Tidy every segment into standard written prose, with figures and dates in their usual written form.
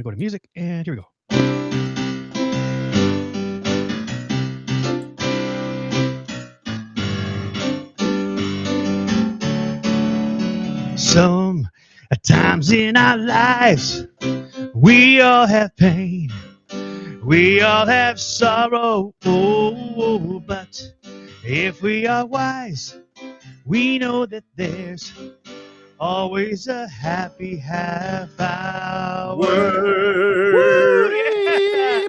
going to go to music, and here we go. Some at times in our lives, we all have pain. We all have sorrow. But if we are wise, we know that there's always a happy half hour. Woo! Yeah!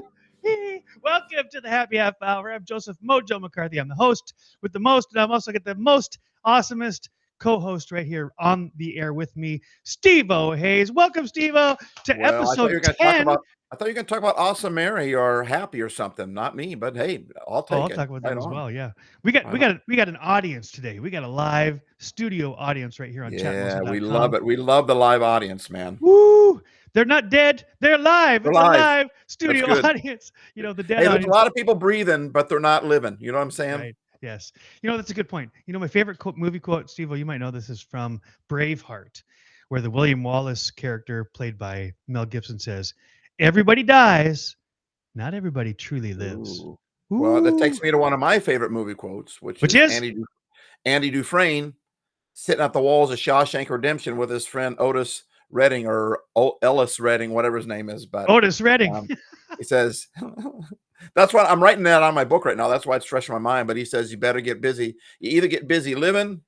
Welcome to the Happy Half Hour. I'm Joseph Mojo McCarthy. I'm the host with the most, and I'm also got the most awesomest co-host right here on the air with me, Steve-O Hayes. Welcome, Steve-O, to Well, I thought you episode were going to talk 10. about. I thought you were going to talk about Awesome Mary or Happy or something. Not me, but hey, I'll Oh, take I'll it. talk about that Right as on. well. Yeah, we got Right we on. got we got an audience today. We got a live studio audience right here on Yeah, we chatmuscle.com. love it. We love the live audience, man. Woo! They're not dead. They're live. We're It's a live. live That's studio good. audience. The dead Hey, there's a audience. lot of people breathing, but they're not living. You know what I'm saying? Right. Yes. That's a good point. My favorite movie quote, Steve, you might know this, is from Braveheart, where the William Wallace character, played by Mel Gibson, says, "Everybody dies. Not everybody truly lives." Ooh. Well, that Ooh. takes me to one of my favorite movie quotes, which Which is is Andy Dufresne sitting at the walls of Shawshank Redemption with his friend Otis Redding or Ellis Redding, whatever his name is. But Otis Redding. Um, he says, that's what I'm writing that on my book right now. That's why it's fresh in my mind. But he says, you better get busy. You either get busy living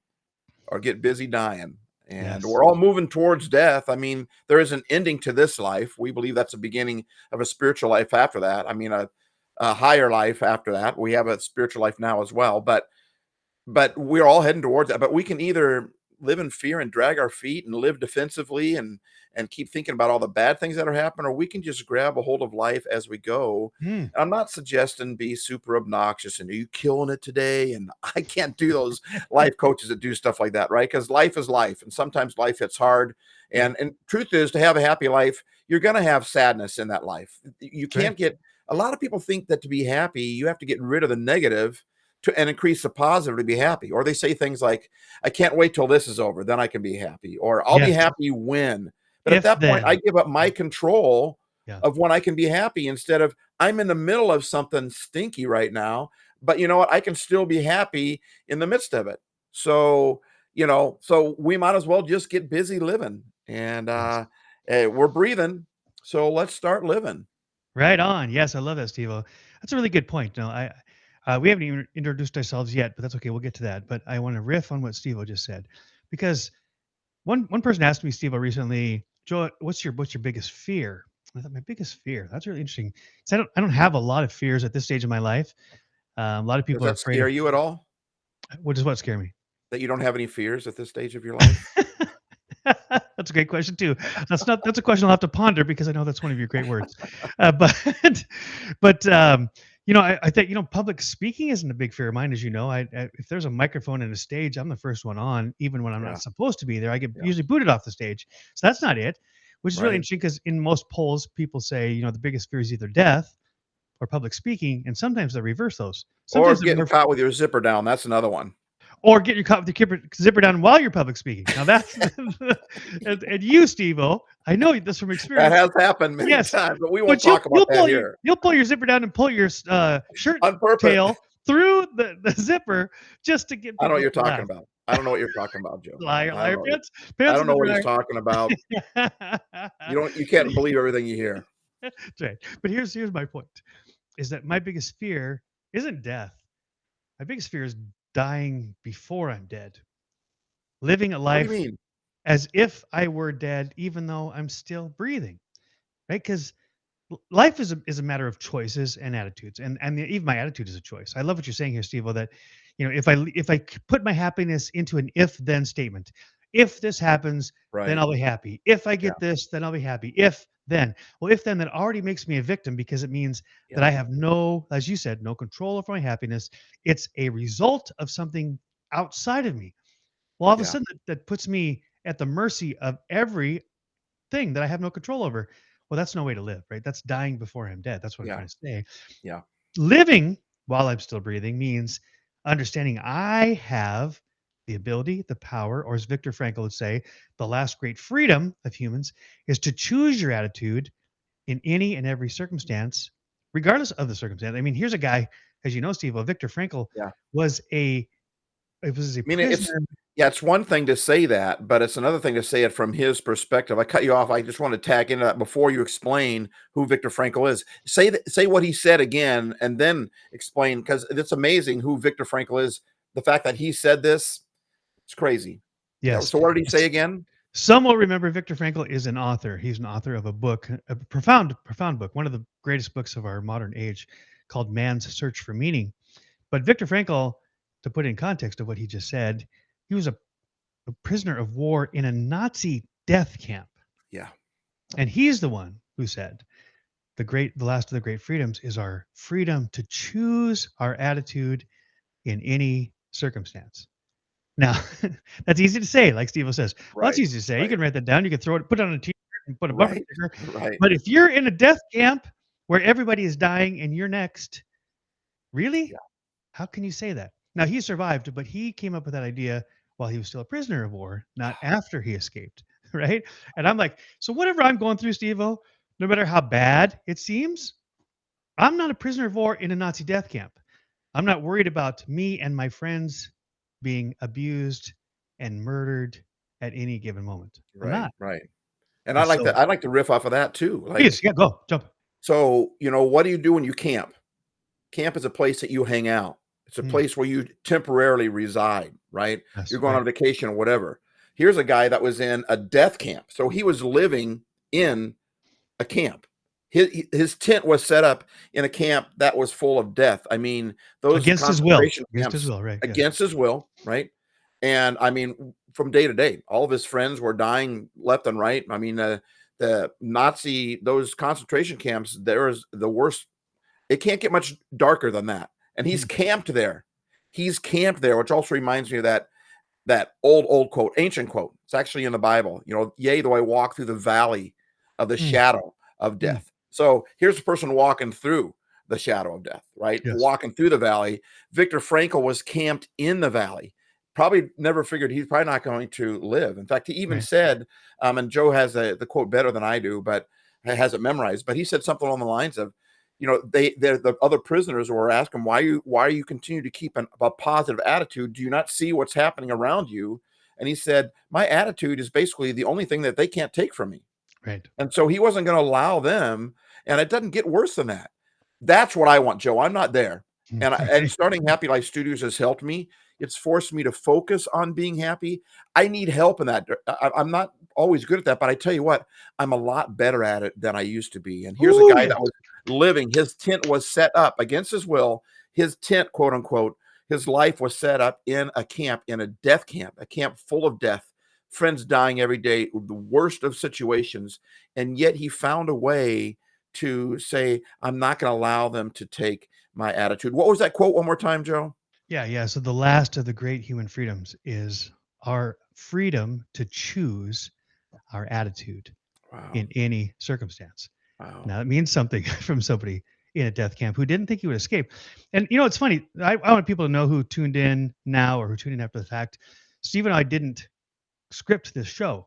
or get busy dying. And Yes. we're all moving towards death. I mean, there is an ending to this life. We believe that's the beginning of a spiritual life after that. I mean, a higher life after that. We have a spiritual life now as well. But we're all heading towards that. But we can either live in fear and drag our feet and live defensively and keep thinking about all the bad things that are happening, or we can just grab a hold of life as we go. Hmm. I'm not suggesting be super obnoxious and are you killing it today? And I can't do those life coaches that do stuff like that, right? Because life is life, and sometimes life hits hard. And truth is, to have a happy life, you're going to have sadness in that life. You Right. can't get. A lot of people think that to be happy, you have to get rid of the negative and increase the positive to be happy. Or they say things like, I can't wait till this is over, then I can be happy. Or I'll be Yes. happy when. But at If that point, I then. give up my control Yeah. of when I can be happy instead of I'm in the middle of something stinky right now. But you know what? I can still be happy in the midst of it. So, so we might as well just get busy living. And Yes. we're breathing. So let's start living. Right on. Yes, I love that, Steve. That's a really good point. We haven't even introduced ourselves yet, but that's okay. We'll get to that. But I want to riff on what Steve just said, because one person asked me, Steve, recently, Joe, what's your biggest fear? I thought, my biggest fear. That's really interesting. 'Cause I don't have a lot of fears at this stage of my life. A lot of Does people are that afraid scare of. you at all? What does what scare me? That you don't have any fears at this stage of your life? That's a great question too. That's a question I'll have to ponder, because I know that's one of your great words. But I think public speaking isn't a big fear of mine, as you know. If there's a microphone and a stage, I'm the first one on, even when I'm Yeah, not supposed to be there. I get yeah, usually booted off the stage, so that's not it. Which is really right. interesting, because in most polls, people say the biggest fear is either death or public speaking, and sometimes they reverse those. Or Sometimes they're getting more, caught with your zipper down, that's another one. or get your cup, the zipper down while you're public speaking. Now that's and you, Steve-O, I know this from That experience. has happened many Yes, times, but we won't but you'll talk about you'll that pull your here. you'll pull your zipper down and pull your shirt On purpose. tail through the zipper, just to get I know what people you're to talking laugh. about. I don't know what you're talking about, Joe. Liar, I don't liar, know. pants, I pants don't in know the what he's dryer. talking about. You can't believe everything you hear. That's right. But here's my point: is that my biggest fear isn't death. My biggest fear is dying before I'm dead, living a What do you life mean? as if I were dead, even though I'm still breathing. Right? Because life is a matter of choices and attitudes, and even my attitude is a choice. I love what you're saying here, Steve, that if I put my happiness into an if then statement, if this happens, then Right. I'll be happy. If I Yeah, get this, then I'll be happy. If then, well, if then, that already makes me a victim, because it means that yeah, I have no, as you said, no control over my happiness. It's a result of something outside of me. Well, all of a yeah, sudden, that puts me at the mercy of every thing that I have no control over. Well, that's no way to live, right? That's dying before I'm dead. That's what I'm yeah, trying to say. yeah, Living while I'm still breathing means understanding I have the ability, the power, or as Viktor Frankl would say, the last great freedom of humans is to choose your attitude in any and every circumstance, regardless of the circumstance. I mean, here's a guy, as you know, Steve, Viktor Frankl Yeah. was a I mean, it's prisoner. yeah, it's one thing to say that, but it's another thing to say it from his perspective. I cut you off. I just want to tag into that before you explain who Viktor Frankl is. Say what he said again, and then explain, because it's amazing who Viktor Frankl is. The fact that he said this, it's crazy. Yeah. Yes. So what did he say again? Some will remember Viktor Frankl is an author. He's an author of a book, a profound book, one of the greatest books of our modern age, called Man's Search for Meaning. But Viktor Frankl, to put in context of what he just said, he was a prisoner of war in a Nazi death camp. Yeah. And he's the one who said, the last of the great freedoms is our freedom to choose our attitude in any circumstance. Now, that's easy to say, like Steve says. Well, that's Right. easy to say. You Right. can write that down. You can throw it, put it on a t-shirt, and put a bumper Right. sticker. Right. But if you're in a death camp where everybody is dying and you're next, really? Yeah. How can you say that? Now he survived, but he came up with that idea while he was still a prisoner of war, not after he escaped, right? And I'm like, so whatever I'm going through, Steve-O, no matter how bad it seems, I'm not a prisoner of war in a Nazi death camp. I'm not worried about me and my friends being abused and murdered at any given moment. I'm Right. not. Right. And And so, I like to riff off of that too. please, Like, yeah, go, jump. so, what do you do when you camp? Camp is a place that you hang out. It's a Mm, place where you temporarily reside, right? yes, You're going right. on vacation or whatever. Here's a guy that was in a death camp. So he was living in a camp. His tent was set up in a camp that was full of death. I mean, those Against his will. concentration Against his camps will, right? Yes. against his will, right? And I mean, from day to day, all of his friends were dying left and right. I mean, those concentration camps, there is the worst. It can't get much darker than that. And he's Mm, camped there. He's camped there, which also reminds me of that old quote, ancient quote. It's actually in the Bible. Yea, though I walk through the valley of the mm, shadow of mm, death. So here's a person walking through the shadow of death, right? yes. Walking through the valley. Viktor Frankl was camped in the valley. Probably never figured he's probably not going to live. In fact, he even Right. said, and Joe has the quote better than I do, but has it memorized. But he said something along the lines of, the other prisoners were asking, why are you continue to keep a positive attitude? Do you not see what's happening around you? And he said, my attitude is basically the only thing that they can't take from me. Right. And so he wasn't going to allow them. And it doesn't get worse than that. That's what I want, Joe. I'm not there. Mm, And starting Happy Life Studios has helped me. It's forced me to focus on being happy. I need help in that. I'm not always good at that, but I tell you what, I'm a lot better at it than I used to be. And here's a Ooh, guy yes. that was living, his tent was set up against his will. His tent, quote unquote, his life was set up in a camp, in a death camp, a camp full of death, friends dying every day, the worst of situations. And yet he found a way to say, I'm not going to allow them to take my attitude. What was that quote one more time, Joe? Yeah, yeah. So the last of the great human freedoms is our freedom to choose our attitude Wow. in any circumstance. Wow. Now, it means something from somebody in a death camp who didn't think he would escape. And it's funny. I want people to know who tuned in now or who tuned in after the fact. Steve and I didn't script this show.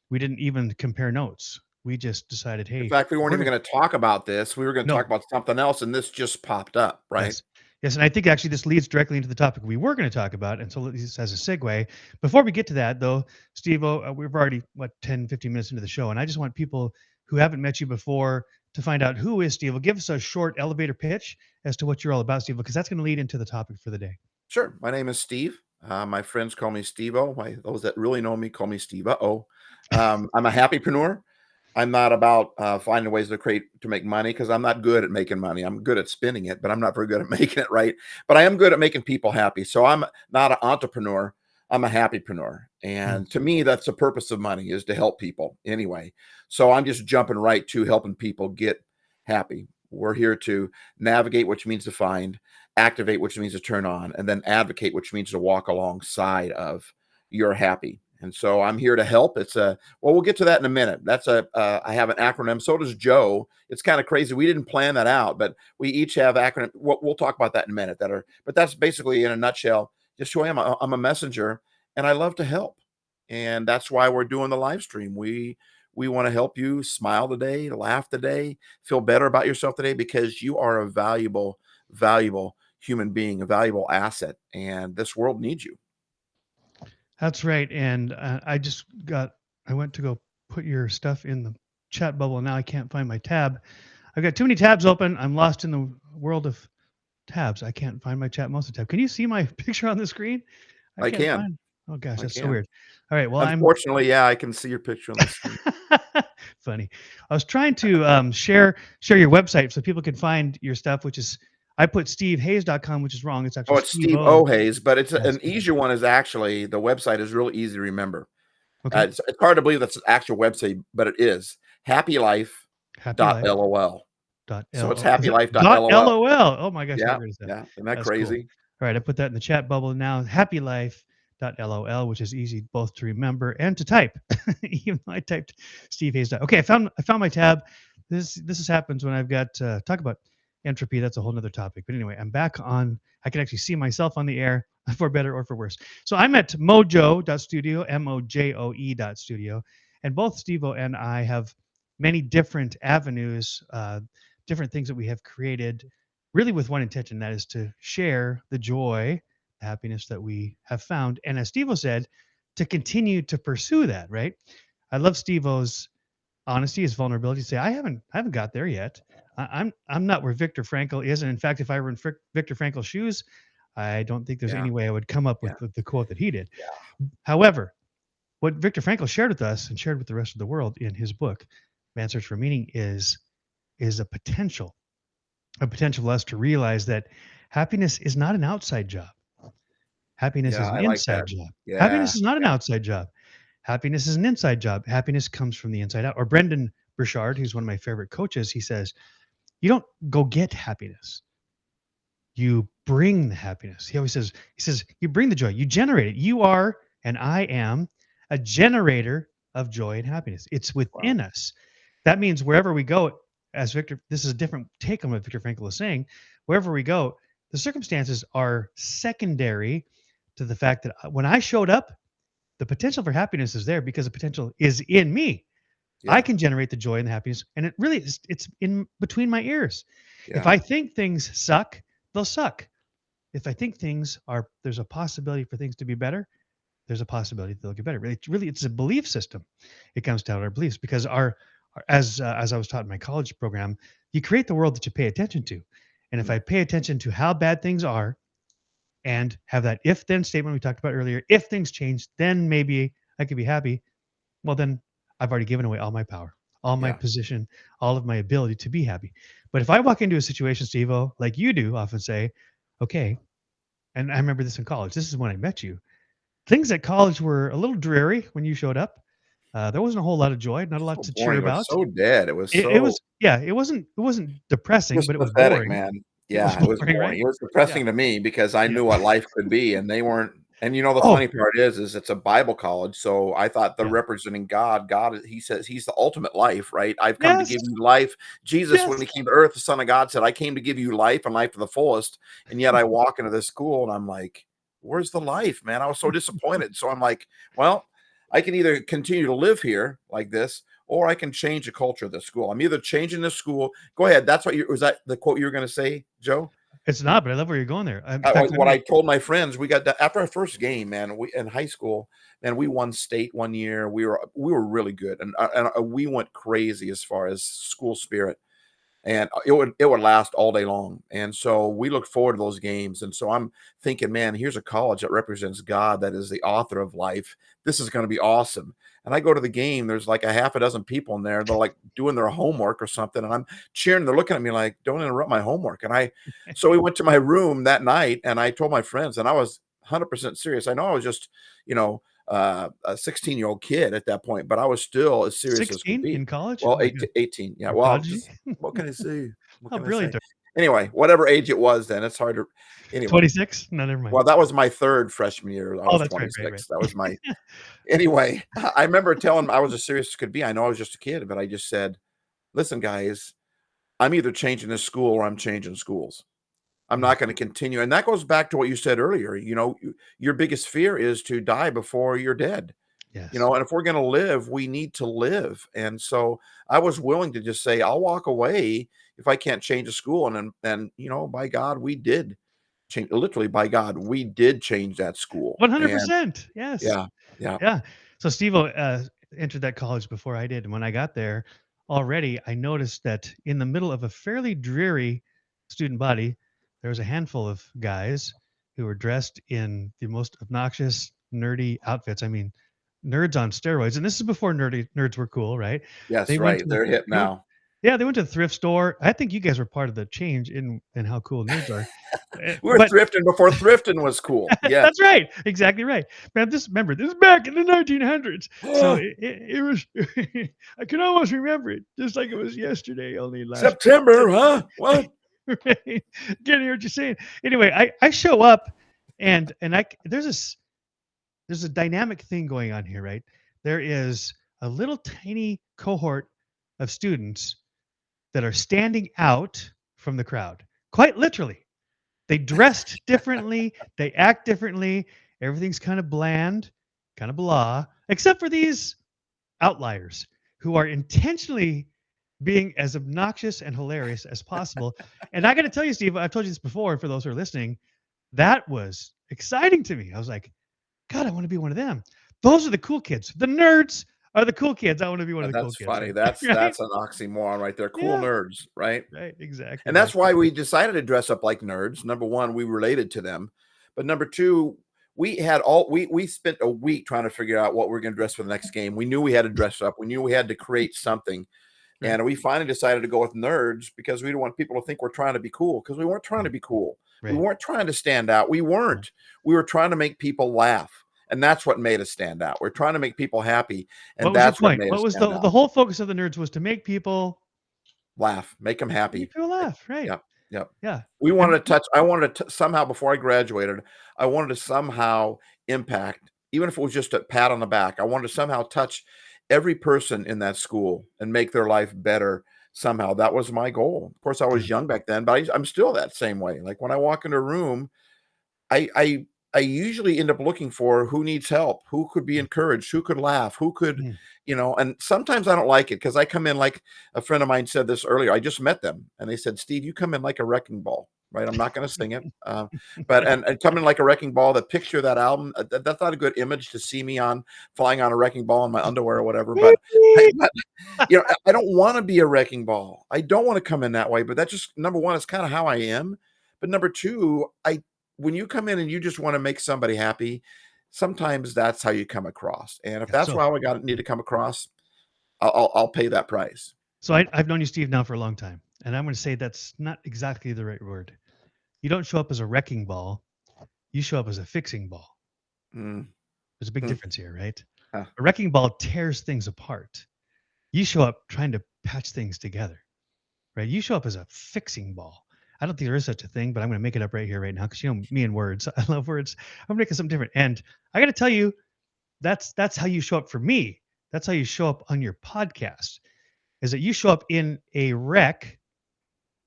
We didn't even compare notes. We just decided, In hey, fact, we weren't we're even gonna going to talk about this. We were going to talk no, about something else, and this just popped up, right? yes. Yes, and I think actually this leads directly into the topic we were going to talk about. And so this as a segue. Before we get to that, though, Steve, we've already, 10, 15 minutes into the show. And I just want people who haven't met you before to find out who is Steve. Give us a short elevator pitch as to what you're all about, Steve, because that's going to lead into the topic for the day. Sure. My name is Steve. My friends call me Steve-O. Those that really know me call me Steve-O. I'm a happypreneur. I'm not about finding ways to make money, because I'm not good at making money. I'm good at spending it, but I'm not very good at making it right. But I am good at making people happy. So I'm not an entrepreneur. I'm a happypreneur. Mm, And to me, that's the purpose of money, is to help people anyway. So I'm just jumping right to helping people get happy. We're here to navigate, which means to find, activate, which means to turn on, and then advocate, which means to walk alongside of your happy. And so I'm here to help. We'll get to that in a minute. I have an acronym. So does Joe. It's kind of crazy. We didn't plan that out, but we each have acronym. We'll talk about that in a minute. But that's basically in a nutshell just who I am. I'm a messenger, and I love to help, and that's why we're doing the live stream. We want to help you smile today, laugh today, feel better about yourself today because you are a valuable, valuable human being, a valuable asset, and this world needs you. That's right. And I went to go put your stuff in the chat bubble. And now I can't find my tab. I've got too many tabs open. I'm lost in the world of tabs. I can't find my chat master tab. Can you see my picture on the screen? I I can't can. find. Oh gosh, I that's so can. weird. All right. Well, I'm Unfortunately, yeah, I can see your picture on the screen. funny. I was trying to share your website so people can find your stuff, which is I put stevehayes.com, which is wrong. It's Oh, actually it's Steve Steve O. O. Hayes, but it's Yeah, an Steve O. easier one is actually the website is really easy to remember. Okay. It's hard to believe that's an actual website, but it is Happy Life happylife.lol. dot So it's L is it dot happylife.lol. LOL? Oh my gosh, how Yeah, great is that? yeah. Isn't that That's cool. crazy? All right, I put that in the chat bubble now. Happy Life dot LOL, which is easy both to remember and to type. Even though I typed Steve Hayes. Okay, I found my tab. This happens when I've got talk about entropy. That's a whole nother topic. But anyway, I'm back on. I can actually see myself on the air for better or for worse. So I'm at mojo.studio, mojoe.studio, and both Steve and I have many different avenues, different things that we have created, really with one intention, that is to share the joy, the happiness that we have found. And as Steve said, to continue to pursue that, right? I love Steve-O's honesty, his vulnerability to say, I haven't got there yet. I'm not where Viktor Frankl is. And in fact, if I were in Viktor Frankl's shoes, I don't think there's Yeah, any way I would come up yeah, with the quote that he did. yeah, However, what Viktor Frankl shared with us and shared with the rest of the world in his book, Man's Search for Meaning, is a potential for us to realize that happiness is not an outside job. Happiness yeah. is an I like inside that. job. Yeah, Happiness is not an yeah, outside job. Happiness is an inside job. Happiness comes from the inside out. Or Brendan Burchard, who's one of my favorite coaches, he says, you don't go get happiness. You bring the happiness. He says, you bring the joy. You generate it. You are, and I am, a generator of joy and happiness. It's wow. within us. That means wherever we go, as Victor, this is a different take on what Victor Frankl is saying. Wherever we go, the circumstances are secondary to the fact that when I showed up, the potential for happiness is there because the potential is in me. I Yeah, can generate the joy and the happiness, and it really is. It's in between my ears. If yeah, I think things suck, they'll suck. If I think there's a possibility for things to be better, there's a possibility that they'll get better. Really, it's a belief system. It comes down to our beliefs because as I was taught in my college program, you create the world that you pay attention to. And if mm, I pay attention to how bad things are and have that if then statement we talked about earlier, if things change, then maybe I could be happy. Well, then I've already given away all my power, all my yeah, position, all of my ability to be happy. But if I walk into a situation, Steve, like you do often say, okay, and I remember this in college. This is when I met you. Things at college were a little dreary when you showed up. There wasn't a whole lot of joy, not a lot so to cheer boring. It was about. so dead. It was It so was, yeah, it wasn't it depressing, was but it was pathetic, boring. man. It was Yeah, it was boring, right? boring. It was Yeah, depressing to me because I yeah. knew what life could be, and they weren't. And the Oh, funny part is it's a Bible college, so I thought they're yeah. representing God. God, he says he's the ultimate life, right? I've come to Yes, give you life. Jesus, when yes. he came to earth, the Son of God said, I came to give you life and life to the fullest. And yet I walk into this school and I'm like, where's the life, man? I was so disappointed. So I'm like, well, I can either continue to live here like this, or I can change the culture of the school. I'm either changing the school. Go ahead. That's what was that the quote you were going to say, Joe? It's not, but I love where you're going there. In I fact, I'm what gonna. I told my friends, we got that after our first game, man. We in high school, man, we won state one year. We were really good, and we went crazy as far as school spirit, and it would last all day long. And so we look forward to those games. And so I'm thinking, man, here's a college that represents God, that is the author of life. This is going to be awesome. And I go to the game. There's like a half a dozen people in there. They're like doing their homework or something, and I'm cheering. They're looking at me like, "Don't interrupt my homework." So we went to my room that night, and I told my friends, and I was 100% serious. I know I was just, you know, a 16-year-old kid at that point, but I was still as serious as could 16 be. in college. Well, Oh my god, 18. Yeah. you're Well, prodigy. just what can I say? What How can I say? brilliant. Anyway, whatever age it was then, it's hard to anyway. 26. No, never mind. Well, that was my 3rd freshman year. I Oh, was that's right, right, right. 26. That was my anyway. I remember telling 'em I was as serious as could be. I know I was just a kid, but I just said, "Listen, guys, I'm either changing this school or I'm changing schools. I'm Yeah. not going to continue." And that goes back to what you said earlier. Your biggest fear is to die before you're dead. Yes. And if we're going to live, we need to live. And so I was willing to just say, I'll walk away if I can't change a school. And by God, we did change. Literally, by God, we did change that school. And 100%. Yes. yeah, yeah, Yeah. So Steve entered that college before I did. And when I got there, already I noticed that in the middle of a fairly dreary student body, there was a handful of guys who were dressed in the most obnoxious, nerdy outfits. I mean, nerds on steroids. And this is before nerds were cool, right? They yes, went right. to They're hip they went now. yeah, they went to the thrift store. I think you guys were part of the change in how cool nerds are. We were But thrifting before thrifting was cool. Yes. that's right. Exactly right. Man, this is back in the 1900s. So it was I can almost remember it just like it was yesterday, only last September, huh? What? right? Getting hear what you're saying. Anyway, I show up and there's a dynamic thing going on here, right? There is a little tiny cohort of students that are standing out from the crowd. Quite literally. They dressed differently, they act differently, everything's kind of bland, kind of blah, except for these outliers who are intentionally being as obnoxious and hilarious as possible. And I got to tell you, Steve, I've told you this before, and for those who are listening, that was exciting to me. I was like, God, I want to be one of them. Those are the cool kids. The nerds are the cool kids. I want to be one of the cool That's kids, funny. right? That's Right? that's an oxymoron right there. Cool Yeah, nerds, right? right. Exactly And right. that's why we decided to dress up like nerds. Number one, we related to them. But number two, we spent a week trying to figure out what we are going to dress for the next game. We knew we had to dress up. We knew we had to create something. Right, And we finally decided to go with nerds because we didn't want people to think we're trying to be cool, because we weren't trying to right, be cool. We right. weren't trying to stand out. We No. weren't. We were trying to make people laugh. And that's what made us stand out. We're trying to make people happy. What And was your that's what point? made What us was stand the out. whole focus of the nerds was to Laugh, make them happy. make people laugh, right? Yep, yep. Yeah. We And wanted to touch I wanted to somehow, before I graduated, I wanted to somehow impact, even if it was just a pat on the back, I wanted to somehow touch every person in that school and make their life better somehow. That was my goal. Of course, I yeah, was young back then, but I'm still that same way. Like, when I walk into a room, I I I usually end up looking for who needs help, who could be mm, encouraged, who could laugh, who could, mm. and sometimes I don't like it because I come in like a friend of mine said this earlier. I just met them and they said, Steve, you come in like a wrecking ball, right? I'm not going to sing it. But and come in like a wrecking ball. The picture of that album, that's not a good image to see me on, flying on a wrecking ball in my underwear or whatever. But, but I don't want to be a wrecking ball. I don't want to come in that way. But that's just, number one, it's kind of how I am. But number two, when you come in and you just want to make somebody happy, sometimes that's how you come across. And if Yeah, that's so how I need to come across, I'll pay that price. I've known you, Steve, now for a long time, and I'm gonna say that's not exactly the right word. You don't show up as a wrecking ball, you show up as a fixing ball. Mm, There's a big mm, difference here, right? huh, A wrecking ball tears things apart. You show up trying to patch things together, right? You show up as a fixing ball. I don't think there is such a thing, but I'm gonna make it up right here, right now, because you know me and words. I love words. I'm making something different. And I gotta tell you, that's how you show up for me. That's how you show up on your podcast. Is that you show up in a wreck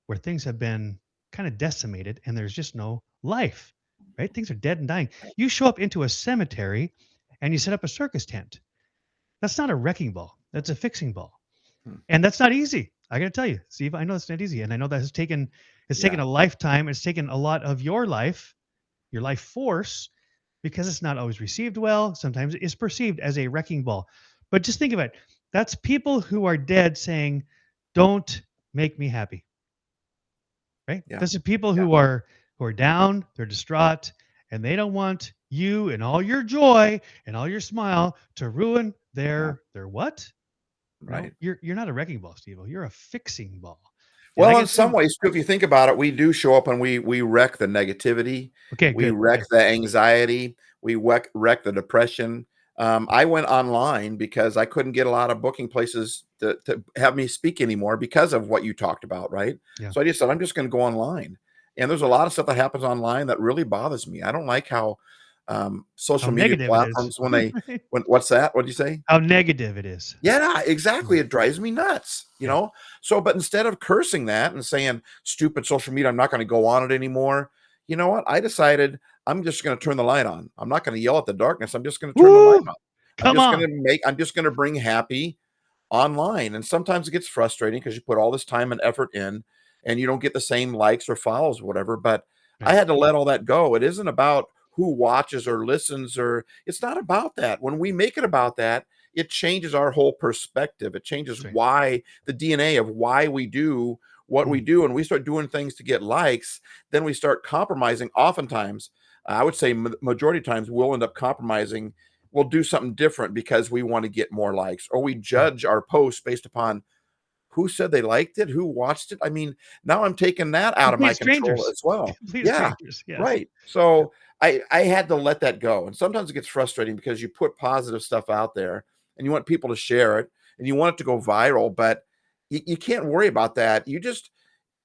where things have been kind of decimated and there's just no life, right? Things are dead and dying. You show up into a cemetery and you set up a circus tent. That's not a wrecking ball. That's a fixing ball. hmm, And that's not easy. I got to tell you, Steve, I know it's not easy. And I know that it's taken yeah, a lifetime. It's taken a lot of your life force, because it's not always received well. Sometimes it's perceived as a wrecking ball. But just think of it. That's people who are dead saying, don't make me happy, right? yeah, This is people yeah, who are down, they're distraught, and they don't want you and all your joy and all your smile to ruin yeah, their what? No, right. you're not a wrecking ball, Steve. You're a fixing ball. And I Well, in gotta tell some you, ways, too, if you think about it, we do show up and we wreck the negativity, okay, we good. wreck Okay. the anxiety, we wreck the depression. I went online because I couldn't get a lot of booking places to have me speak anymore because of what you talked about, right? Yeah. So I just said, I'm just going to go online. And there's a lot of stuff that happens online that really bothers me. I don't like how How social media negative it is. platforms, when what's that? What'd you say? How negative it is. Yeah, exactly. Mm, It drives me nuts, yeah. So, but instead of cursing that and saying, stupid social media, I'm not going to go on it anymore. You know what? I decided I'm just going to turn the light on. I'm not going to yell at the darkness. I'm just going to turn the light Woo! on. Come on. I'm just gonna bring happy online. And sometimes it gets frustrating because you put all this time and effort in and you don't get the same likes or follows or whatever. But I Right. had to let all that go. It isn't about who watches or listens, or it's not about that. When we make it about that, it changes our whole perspective. It changes That's right. why the DNA of why we do what we Mm, do. And we start doing things to get likes, then we start compromising. Oftentimes, I would say majority of times we'll end up compromising. We'll do something different because we want to get more likes, or we mm. judge our posts based upon who said they liked it, who watched it. I mean, now I'm taking that out of my Complete control strangers. as well. Complete Yeah, strangers. Yes. right. So I had to let that go. And sometimes it gets frustrating because you put positive stuff out there and you want people to share it and you want it to go viral, but you can't worry about that. You just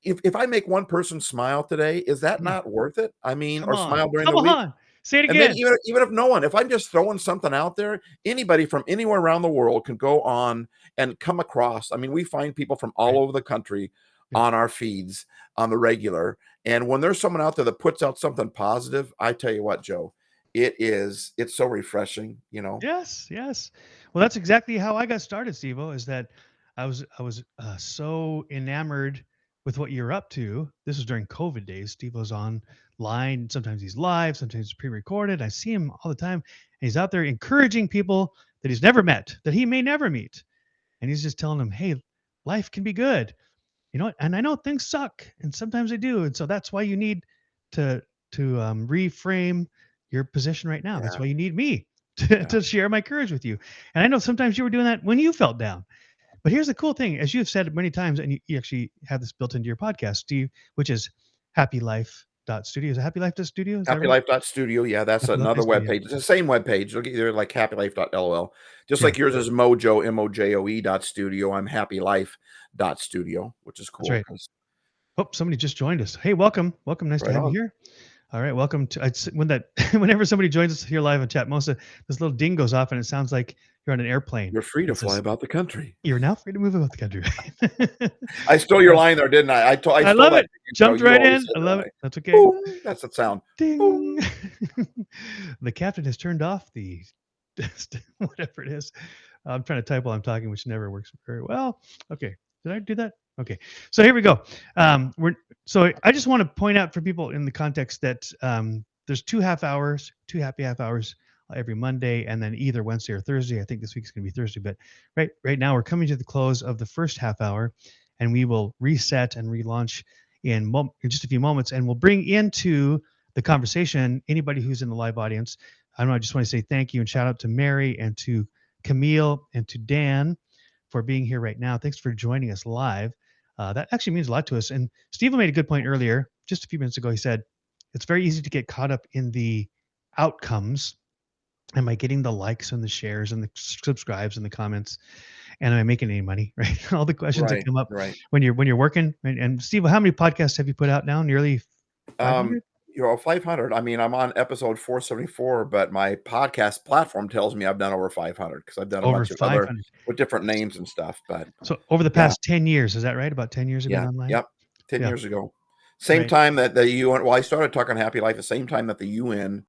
if I make one person smile today, is that Mm. not worth it? I mean, Come or on. smile during the Come week? on. Say it And maybe again. even if no one, if I'm just throwing something out there, anybody from anywhere around the world can go on and come across. I mean, we find people from all Right. over the country Yeah. on our feeds on the regular. And when there's someone out there that puts out something positive, I tell you what, Joe, it's so refreshing. Yes, yes. Well, that's exactly how I got started, Steve-O, is that I was so enamored with what you're up to. This was during COVID days. Steve-O's online. Sometimes he's live, sometimes he's pre-recorded. I see him all the time. And he's out there encouraging people that he's never met, that he may never meet. And he's just telling them, hey, life can be good. You know what? And I know things suck, and sometimes they do. And so that's why you need to reframe your position right now. That's Yeah, why you need me to, yeah. to share my courage with you. And I know sometimes you were doing that when you felt down. But here's the cool thing, as you've said many times, and you actually have this built into your podcast, Steve, which is Happy Life Studio. Is it Happy Life Studio? Is that right? HappyLife.studio. Yeah, that's Happy Life another web Studio. page. It's the same web page. Look, either like happylife.lol. Just Yeah, like yours is Mojo, Mojoe.studio. I'm happylife.studio, which is that's cool right. because Oh, somebody just joined us. Hey, welcome. Welcome. Nice to right have you on. here. All right, welcome to when that whenever somebody joins us here live in chat, most of this little ding goes off and it sounds like you're on an airplane. You're free to It fly says, about the country. "You're now free to move about the country." Right? I stole your Uh, line there, didn't I? I I stole love that it. from you, Joe. Jumped You right always in. said I love that it. way. That's okay. Boom. That's the sound. Ding. Boom. The captain has turned off the whatever it is. I'm trying to type while I'm talking, which never works very well. Okay. Did I do that? Okay. So here we go. We're so I just want to point out for people in the context that there's 2 half hours, 2 happy half hours every Monday, and then either Wednesday or Thursday. I think this week's going to be Thursday, but right now we're coming to the close of the first half hour, and we will reset and relaunch in just a few moments, and we'll bring into the conversation anybody who's in the live audience. I don't know. I just want to say thank you and shout out to Mary and to Camille and to Dan for being here right now. Thanks for joining us live. That actually means a lot to us. And Steve made a good point earlier, just a few minutes ago. He said it's very easy to get caught up in the outcomes. Am I getting the likes and the shares and the subscribes and the comments? And am I making any money? Right? All the questions that Right. come up Right. when you're working. And Steve, how many podcasts have you put out now? Nearly Um, 500. 500. I mean, I'm on episode 474, but my podcast platform tells me I've done over 500 because I've done a Over bunch of other 500. with different names and stuff. But So over the yeah, past 10 years, is that right? About 10 years you've been yeah, online? yep. 10 Yeah. years ago. Same Right. time that the UN, well, I started talking Happy Life the same time that the UN